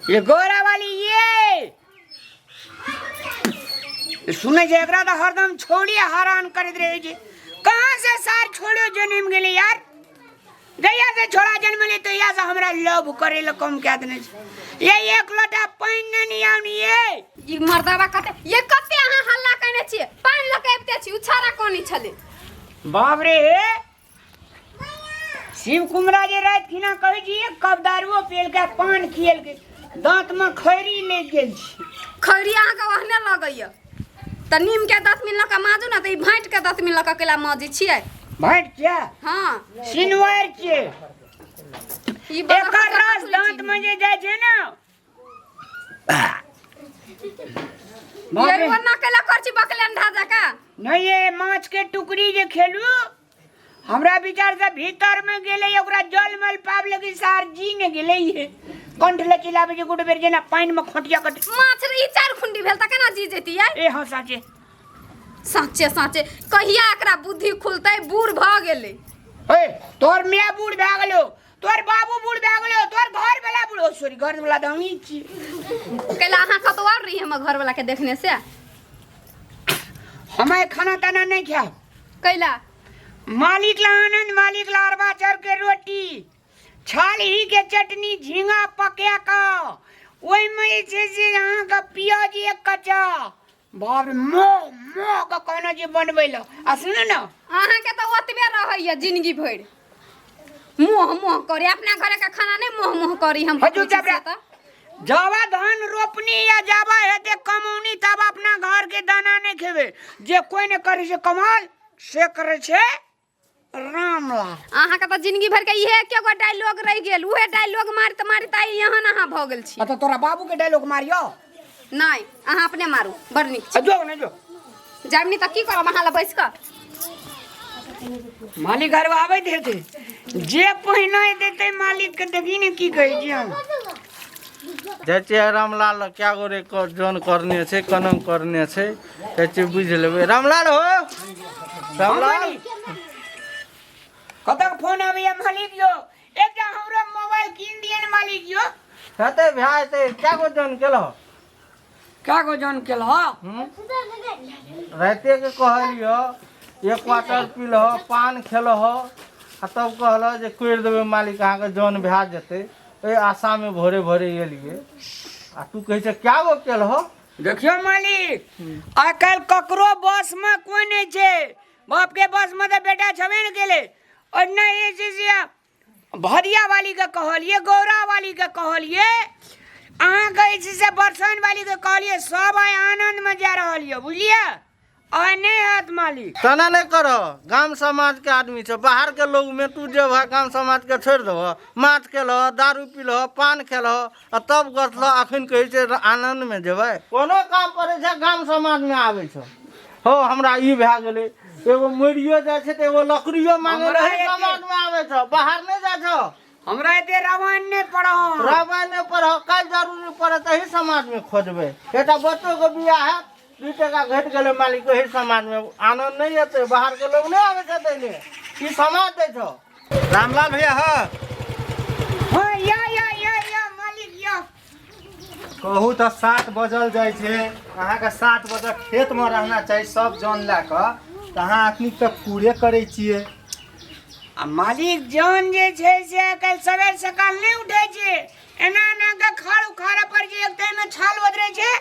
ये गोरा वाली ये सुने जे एकरा तो हरदम छोड़िए हैरान करत रहे जे। कहां से सार छोड़ो जन्म गेले यार। गैया से छोड़ा जन्म ले तो या से हमरा लोभ करे ल कम क्या देने ये एक लोटा पानी नहीं आउनी ये मर्दावा कते ये कते अहाँ हल्ला करने छिए पानी लकैबते छी उछारा कोनी छले। बाप रे शिव कुमरा जे रात खिना कहे जी कब दारुओ पेल के पान खियल के दांत में खैरी ले गेल छी। खैरी अहाँ के ओहने लगैया त नीम के 10 मिनट का माजू ना त ई भांट के 10 मिनट का केला माजी छिए। भांट क्या? हां सिनवार छे ई एकर रस दांत में जे जाय छे ना ये वना केला करची बकलेंढा जका नहीं ये माछ के टुकड़ी जे खेलू हमरा विचार से भीतर में गेले ओकरा जल मल पाप लगी सार जी ने गेले ये कंठ लचीलाबे जे गुड बेर जेना पानी में खोटिया कट माछ रे ई 4 खुंडी भेल त केना जी जेती ए हां साचे साचे साचे कहिया एकरा बुद्धि खुलतै बूढ़ भ गेले। ए तोर मियां बूढ़ भ गेलो तोर बाबू बूढ़ भ गेलो तोर घर वाला बूढ़ सॉरी घर वाला त हमी छी केला अहाँ कतो और रही हम घर वाला के देखने से हमें खाना ताना नहीं खा कैला मालिक ला आनंद मालिक ला अरबा चाउर के रोटी छाल ही के चटनी झींगा पके का ओई में से अहाँ का प्याज एक कच्चा बाप रे मो का कहना जे बनबैला आ सुन ना अहाँ के तो ओतबे रहैया जिंदगी भर मोह मोह करे अपना घरे का खाना नहीं मोह मोह करी हम हजू जावा धान रोपनी या जावा हेते कमौनी तब अपना घर के दाना नहीं खेबे जे कोई ने करे से कमाल से करे छे रामला। अहाँ के तो जिंदगी भर के इहे के गो डायलॉग रह गेल उहे डायलॉग मारत मारत आई यहाँ नहा भ गेल छी। अच्छा तोरा बाबू के डायलॉग मारियो नहीं अहाँ अपने मारू बड़ निक जो नहीं जो जामनी त की करब अहाँ ला बैस क मालिक घर आवे देते जे पहिना देते मालिक के देखी ने की कहे जी हम जैसे रामलाल क्या गोरे जोन करने छे कनम करने छे जैसे बुझ लेबे रामलाल हो रामलाल कतक फोन आवे मालिक यो एकटा हमरा मोबाइल किन दियन मालिक यो हते भाई ते क्या गो जोन केलो क्या गो जोन केलो राते के कहलियो एक क्वार्टर पीलो पान खेलो हो आ तब कहलो जे कोर देबे मालिक अहाँ के जोन भा जेते ए आशा में भोरे भोरे एलिए आ तू कहे छै क्या गो केल हो। देखियो मालिक आजकल ककरो बस में कोई नहीं छे बाप के बस में तो बेटा छबे न गेले और ना ये चीजिया भरिया वाली के कहलिए गौरा वाली के कहलिए अहाँ के से बरसन वाली के कहलिए सब आनंद में जा रहलिए बुझलिए और नहीं हाथ मालिक तना नहीं करो गांव समाज के आदमी छे बाहर के लोग में तू जे गांव समाज के छोड़ दो माछ खेलो दारू पीलो पान खेलो आ तब करलो अखन कहे छे आनंद में जेबै कोनो काम करे छे गांव समाज में आवे छो हो हमरा ई भा गेले एगो मरियो जाय छे त एगो लकड़ियो मांगे रहे समाज में आवे छो बाहर नहीं जा छो हमरा एते रावण ने पढ़ो काल जरूरी पड़े तही समाज में खोजबे एटा बच्चों के बियाह है 2 टका घट गेले मालिक वही समाज में आनंद नहीं आते बाहर के लोग नहीं आवे छते ने की समाज दे छो रामलाल भैया हां हां या मालिक या कहू तो 7 बजल जाय छे अहाँ के 7 बजे खेत में रहना चाहिए सब जान ला क त अहाँ अखनी तक पूरे करे छिए आ मालिक जान जे छे से कल सवेर सकाल नहीं उठे छे एना ना के खाड़ उखाड़ा पर जे एक टाइम में छाल ओदरे छे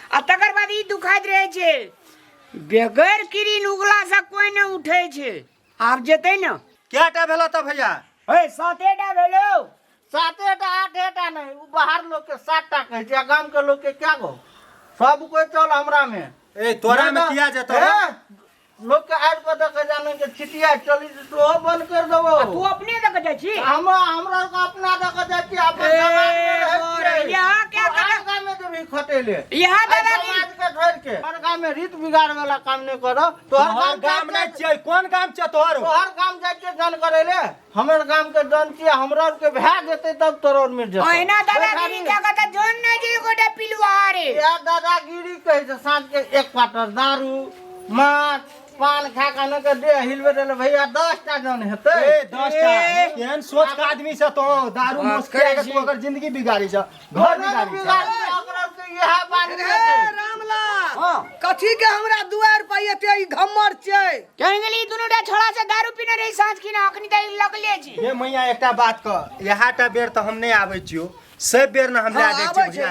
आ तकर बाद ई दुखाइत रहे छे बेगर किरिन उगला से कोई न उठे छे आप जेते न केटा भेलो त भैया ए 7टा भेलो 7टा 8टा नहीं बाहर लोग के 7टा कहे छे गांव के लोग के क्या गो सब कोई चल हमरा में ए तोरा में किया जतो लोग के आर पर देख जाने के छिटिया चली तो बंद कर देबो तू अपने देख जाय छी हमरा को अपना देख जाय छी अपन समाज में रह यहां क्या गांव में तो भी खटेले यहां दादा समाज के छोड़ के हर गांव में रीत बिगाड़ वाला काम नहीं करो तोहर गांव में छै कोन गांव छ तोहर गांव जाय के जन करेले हमर गांव के जन छी हमरा के भा देते तब तोर में जेतो ओइना दादागिरी क्या कहता जोन नहीं जी गोटा पिलुआ रे या दादागिरी कहे छै साँझ के 1 क्वार्टर दारू माछ पान खा के न के दे हिलबे देले भैया 10 टा जन हेतै ए 10 टा केहन सोच के आदमी से तो दारू मोस के तू अगर जिंदगी बिगाड़ी छ घर बिगाड़ी छ ओकरा से यह बात ए रामलाल कथी के हमरा 2 रुपया ते ई घमर छै कहीं गेली दुनुटा छोड़ा से दारू पीने रही सांझ की ना अखनी तक लगले छी ये मैया एकटा बात क यहाटा बेर त हम नहीं आबै छियो सब बेर न हम ला दै छी भैया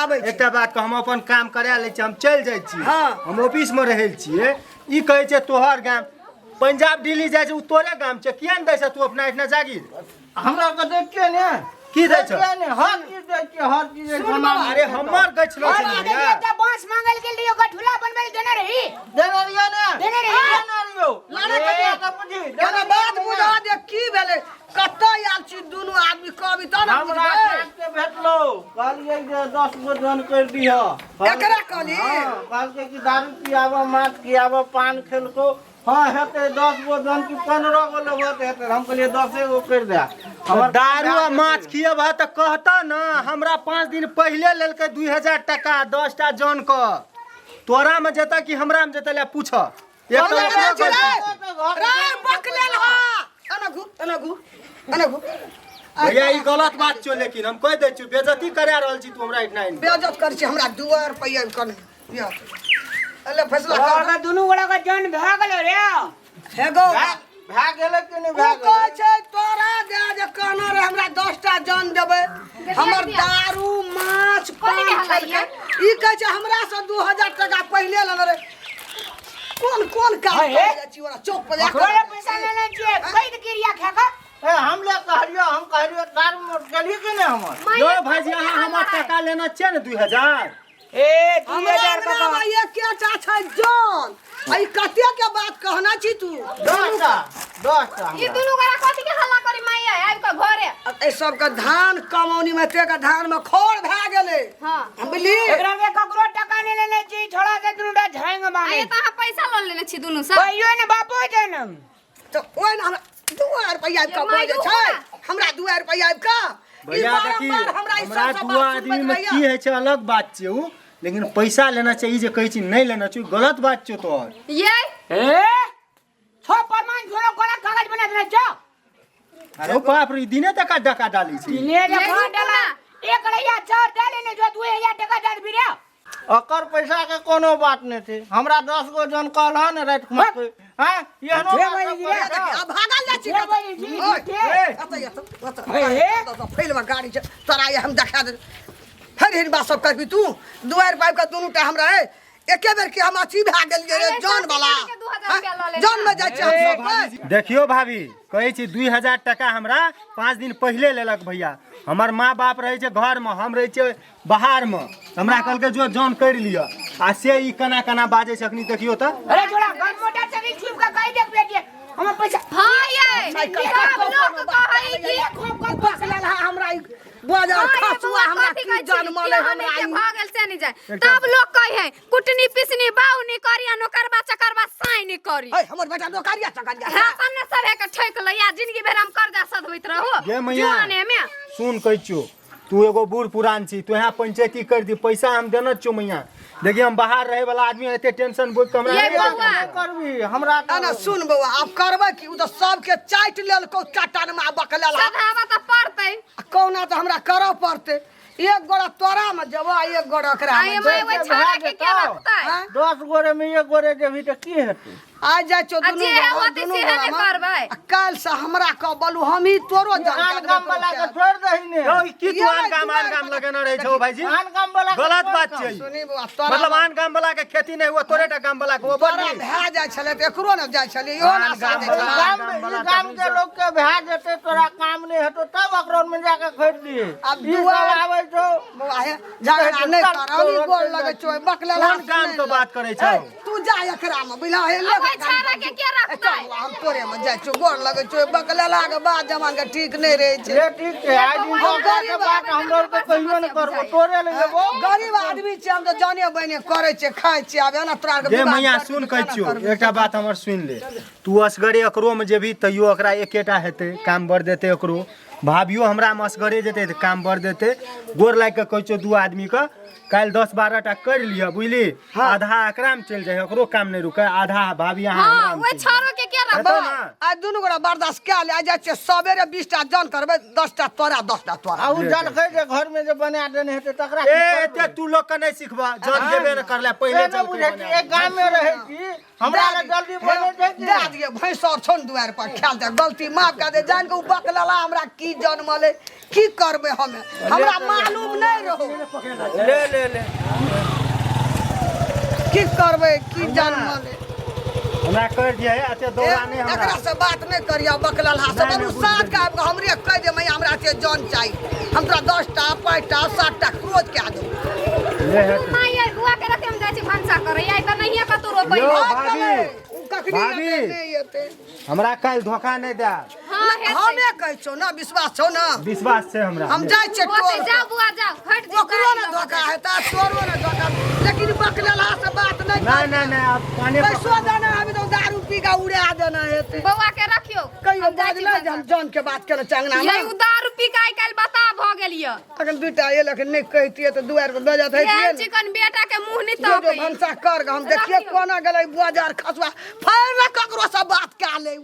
आबै का छी। एकटा बात क हम अपन काम करा लै छी हम चल जाय छी हाँ। हम ऑफिस में रहै छियै ई कहै छै तोहर गाम पंजाब दिल्ली जाय छै उ तोरे गाम छै किया न दै छ तू अपना इतना जागीर हमरा के देखिए ने की दै छ देखिए ने हर चीज दै के हर चीज अरे हमर गछलो छै अरे भैया देखिए बांस मांगल के लिए गठुला बनबे देने रही देने रियो ने देने रही। देने रियो लाने के दे के पूछी कने बात बुझा दे की भेलै कतै आल छी दुनू आदमी कहबी त ना हमरा बुझबै साथ के भेटलो कहलिए जे 10 गो जन कर दिह एकरा कहली? कहलके कि दारू पियाबो माछ खियाबो पान खेलको हाँ हेते 10 गो जन की 15 गो लोग हेते हम कहलिए 10 गो कर दे हमर दारू आ माछ खियब त कहता न हमरा 5 दिन पहले लेलकै 2000 टका 10 टा जन क तोरा में जेता कि हमरा में जेता ले पूछ एक राय बकलेल हा अना घु भैया ई गलत बात छौ लेकिन हम कह दै छी बेइज्जती करा रहल छी तू हमरा इतना बेइज्जत कर छी हमरा 2 रुपया कने या अल्ले फैसला कर और दुनु गोड़ा का जन भ गेल रे हे गो भाग गेले कि नहीं उ भाग कहै छै तोरा दे जे कहना रे हमरा 10 टा जन देबै हमर दारू माछ कोनी पान के खेलकै ई कहै छै हमरा से 2000 टका पहिले लेने रे कोन काज हे? कर जाइ छी ओरा चौक पर ओकरे जाकर पैसा लेने छिए कैद क्रिया खाका ए हम ले कहलियो हम कहलियो दारू मोट चलिए कि नहीं हमर यो भाईजी अहाँ हमर टका लेना छै न 2000 ए हमरा 2000 का अंगना में ये केटा छै जन आई कते के बात कहना छी तू 10 टा ई दुनु गोरा कथि के हल्ला करी माई आबि के घरे ए सब के धान कमौनी में ते के धान में खोर भए गेलै हां हम बोली एकरा के ककरो टका नहीं लेने छी छोड़ा से दुनुटा झांग बाने आये त अहाँ पैसा ल लेने छी दुनु सब कहियो ने बापो जन्म तो ओइ न हमरा 2 रुपया आबि के माय बोल छै हमरा 2 रुपया आबि के भैया देखी हमरा दू आदमी में की है छै अलग बात छै उ लेकिन पैसा लेना चाहिए जे कहै छी नहीं लेना चाहिए गलत बात छै तोहर ये ए छो प्रमाण छोरो कोना कागज बना देने छ अरे बाप रे दिने तक डका डाली छी दिने जे कहां डाला एक रैया चार डाले ने जो 2000 टका डाल भी रे ओकर पैसा के कोनो बात नहीं थी हमरा 10 गो जन कहल ह ने रात में हां ये नो अब भागल जा छी फैल में गाड़ी छै तोरा ये हम देखा दे फिर बात सब करबी तू 2 रुपया के दुनू टा हमरा है एके बेर के हम अथी भए गेलिए रे जान वाला जान में जाइ छै हम सब देखियो भाभी कहै छी 2000 टका हमरा 5 दिन पहले लेलक भैया हमर माँ बाप रहे छै घर में हम रहे छै बाहर में हमरा कहलकै जो जॉन कर लिया आ से ई कना कना बाजे छै अखनी देखियो त अरे छोड़ा घर मोटर से छुप के कहि देख बेटिए हम पैसा हां ये सब लोग कहै कि खूब खूब बकलेल हमरा बाजार खसुआ हमरा की जान माले हमरा के भागल से नहीं जाए तब लोग कहे कुटनी पिसनी बाउनी करिया नौकरबा चकरबा साइन करी ए हमर बेटा दोकारिया चकरिया हां सामने सब एक ठेक ल या जिंदगी भर हम कर्जा सधबैत रहो ये मैया जुआने में सुन कहै छियो तू एगो बूढ़ पुरान छी तू यहाँ पंचायती कर दी पैसा हम देना छियो मैया देखिए हम बाहर रहे वाला आदमी एते टेंशन बोझ हमरा ये नहीं बउआ लेना। करबी हमरा ना सुन बउआ अब करबै की उ त सबके चाट लेल को चाटन में बकलेल सधावा त पड़तै कौना तो हमरा करऽ पड़ते एक गोड़ा तोरा में जबो एक गोड़ा एकरा आये में मैं वो छाड़ा के क्या रखतै 10 गोरे में 1 गोरे देबी त की हेतै आ जाय छो दुनू जे होतै से ने करबै काल से हमरा कह बोलू हम ही तोरो आन काम वाला के छोड़ दही ने यो ई की तू आन काम लगेना रहे छौ भाईजी आन काम वाला गलत बात छै ई। सुनी बउआ तोरा मतलब आन काम वाला के खेती नहीं हुआ तोरे टा काम वाला के वो तोरा बड़ी भए जाय छले त एकरो न जाय छले इहो ना साथे छले गाम के लोग के भए जेते तोरा काम नहीं हेतो तब अकरोन में जाके खरीद दिए अब ई दुआ सब आबै छौ बउआ हे झगड़ा नहीं करौली गोल लगे छो बकलेल कोन काम के बात करे छौ तू जा एकरा में बिला हे ले अब छाड़ा के क्या रखतै हम तोरे में जाय छो गोल लगे छो बकलेल के बाद जमान के ठीक नहीं रहे छे ये ठीक है आज दिन के बात हम लोग तो कहियो नहीं करबो तोरे ले लेबो गरीब आदमी छे हम तो जाने बने करे छे खाय छे आबे ना तोरा के ये मैया सुन कहै छियो एकटा बात हमर सुन ले तू असगरे एकरो में जेबी तइयो एकरा एकेटा हेतै काम बढ़ देतै एकरो भाभियो हमरा मसगरे जेतै तऽ काम बढ़ देतै गोर लागि के कहै छौ 2 आदमी के काल्हि 10-12 टा कर लिया बुझली आधा एकरा में चल जाए ओकरो काम नहीं रुके आधा भाभी यहाँ हाँ हमरा में वो चलि छाड़ो के क्या हेतौ रखबो ना? आ दुनू गोरा बर्दाश्त कए ले आ जाइ छियै सबेरे 20 टा जन करबै 10 टा तोरा 10 टा तोरा आ उ जलखै जे घर में जे बना देने हेतै तकरा की ए करबै? एते तू लोग के नहीं सिखबा जन देबे न करले पहिले से न चल बुझै छी एक गाम में रहै छी हमरा ले जल्दी बने छै कि दे दिए भैंसर छोन दुआर पर ख्याल दे गलती माफ कए दे जान के उ बकलला हमरा की जन्मले की करबै हमे हमरा मालूम नहीं रहो ले की करबै की जन्मले हमरा कर दिया है एते दौड़ा नहीं हमरा एकरा से बात नहीं करिया बकलला से नहीं, बरू नहीं, साथ का हमरे कह दे मैं हमरा से जन चाहिए हम तोरा 10 टा 5 टा 7 टा क्रोध कए दे ले है मां यार बुआ के रखे हम जाइ छी भंसा करे यार त नहीं का तू रोपै यो, बात भाभी, करे, उ कखनी भाभी। नहीं एते हमरा काल्हि धोखा नहीं दे हां हे हमे कहै छौ ना विश्वास छौ ना विश्वास छै हमरा हम जाइ छियै होते टोल जाओ बुआ जाओ हट जाओ ओकरो ना धोखा हेता तोरो ना धोखा लेकिन बकलला से बात नहीं नहीं अब पानी पैसो देना अभी तो दारू पी का उड़ा देना हेते बउआ के रखियो कहियो हम जाइ छी बाजला भंसा। हम जान के बात करे चंगना ये में दारू पी के आइ काल्हि बता भ गेल य अगर बेटा ये लेकिन नहीं कहतिए तो दुआर पे बजा थे ये चिकन बेटा के मुंह नहीं जो तो भंसा कर हम देखिए रखियो। कोना गले बाजार खसवा फिर ककरो से बात कए ले